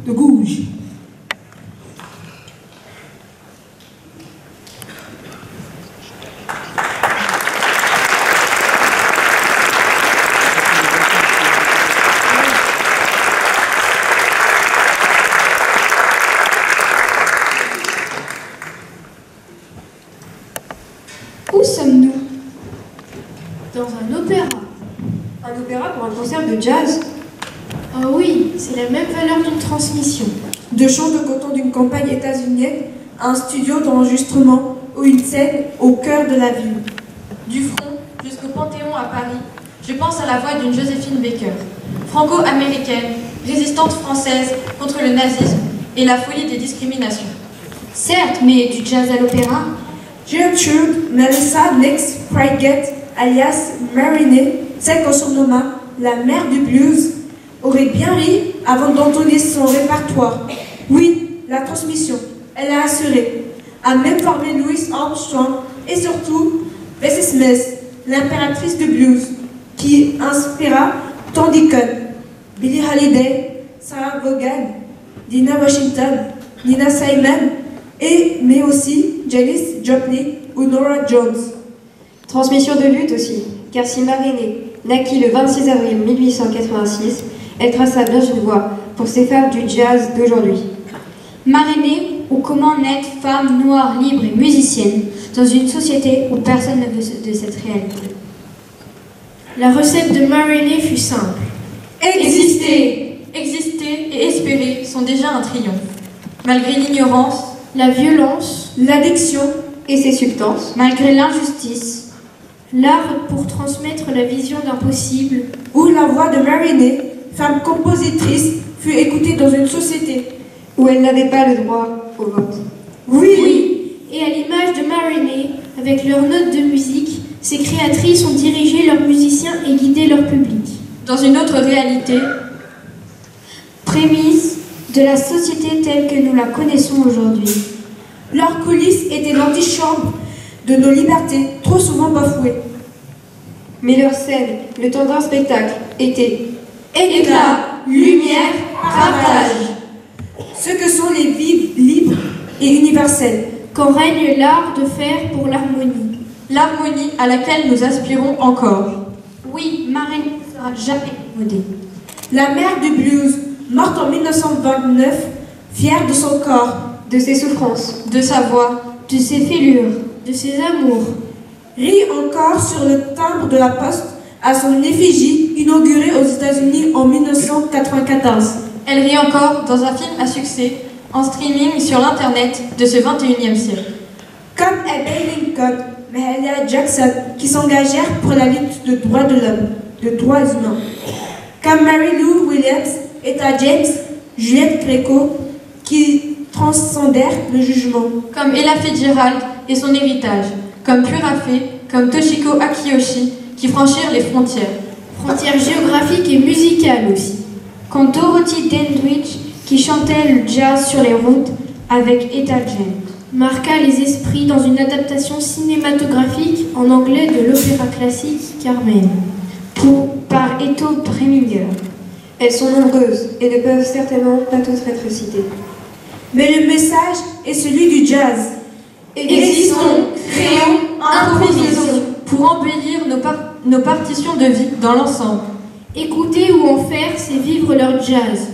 de Gouges. Où sommes-nous? Dans un opéra. Un opéra pour un concert de jazz? Ah oui, c'est la même valeur d'une transmission. De champs de coton d'une campagne états-unienne à un studio d'enregistrement ou une scène au cœur de la ville. Du front jusqu'au Panthéon à Paris, je pense à la voix d'une Joséphine Baker, franco-américaine, résistante française contre le nazisme et la folie des discriminations. Certes, mais du jazz à l'opéra? Gertrude Melissa Nix Prygett, alias Marinette, celle qu'on surnomma la mère du blues, aurait bien ri avant d'entonner son répertoire. Oui, la transmission, elle a assuré, a même formé Louis Armstrong et surtout Bessie Smith, l'impératrice du blues, qui inspira Tom Deacon, Billie Holiday, Sarah Vaughan, Dinah Washington, Nina Simon, mais aussi Janis Joplin ou Nora Jones. Transmission de lutte aussi, car si Marinette naquit le 26 avril 1886, elle traça bien une voie pour ces femmes du jazz d'aujourd'hui. Marinette, ou comment naître femme noire, libre et musicienne dans une société où personne ne veut de cette réalité. La recette de Marinette fut simple. Exister et espérer sont déjà un triomphe. Malgré l'ignorance, la violence, l'addiction et ses substances, malgré l'injustice, l'art pour transmettre la vision d'un possible, où la voix de Marinette, femme compositrice, fut écoutée dans une société où elle n'avait pas le droit au vote. Oui, et à l'image de Marinette, avec leurs notes de musique, ces créatrices ont dirigé leurs musiciens et guidé leur public. Dans une autre réalité, prémisse de la société telle que nous la connaissons aujourd'hui. Leurs coulisses étaient l'antichambre de nos libertés, trop souvent bafouées. Mais leur scène, le temps d'un spectacle, était éclat, lumière, partage. Ce que sont les vies libres et universelles. Quand règne l'art de faire pour l'harmonie. L'harmonie à laquelle nous aspirons encore. Oui, Marinette ne sera jamais modée. La mère du blues, morte en 1929, fière de son corps, de ses souffrances, de sa voix, de ses fêlures, de ses amours, rit encore sur le timbre de la poste à son effigie inaugurée aux États-Unis en 1994. Elle rit encore dans un film à succès, en streaming sur l'internet de ce 21e siècle. Comme Abe Lincoln, Mahalia Jackson, qui s'engagèrent pour la lutte de droits de l'homme, de droits humains. Comme Mary Lou Williams, Etta James, Juliette Gréco, qui transcendèrent le jugement. Comme Ella Fitzgerald et son héritage, comme Purafé, comme Toshiko Akiyoshi, qui franchirent les frontières. Frontières géographiques et musicales aussi. Quand Dorothy Dandridge, qui chantait le jazz sur les routes avec Etta James, marqua les esprits dans une adaptation cinématographique en anglais de l'opéra classique Carmen, par Eto Preminger. Elles sont nombreuses et ne peuvent certainement pas toutes être citées. Mais le message est celui du jazz. Existons, créons, improvisons pour embellir nos partitions de vie dans l'ensemble. Écouter ou en faire, c'est vivre leur jazz.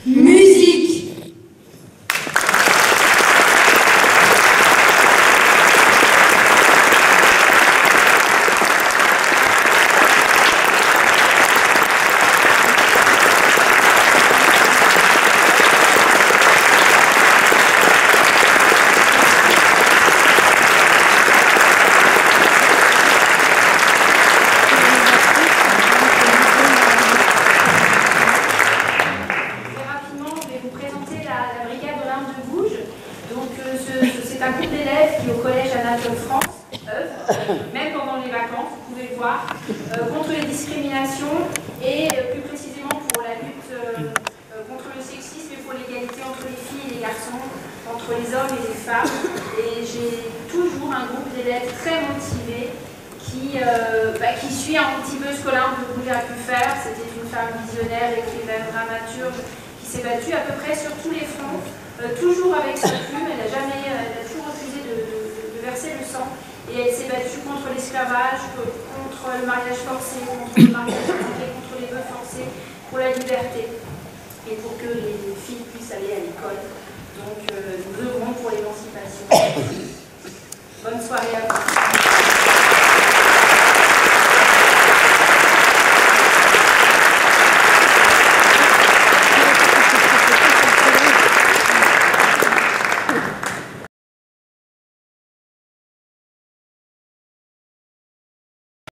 Musique. C'est un groupe d'élèves qui, au collège Anatole France, œuvre, même pendant les vacances, vous pouvez le voir, contre les discriminations et plus précisément pour la lutte contre le sexisme et pour l'égalité entre les filles et les garçons, entre les hommes et les femmes. Et j'ai toujours un groupe d'élèves très motivés qui suit un petit peu ce qu'Olympe de Gouges a pu faire. C'était une femme visionnaire, écrivaine, dramaturge, qui s'est battue à peu près sur tous les fronts, toujours avec sa plume. Elle a toujours refusé de verser le sang. Et elle s'est battue contre l'esclavage, contre le mariage forcé, contre le mariage forcé, contre les vœux forcés, pour la liberté et pour que les filles puissent aller à l'école. Donc nous œuvrons pour l'émancipation. Bonne soirée à vous.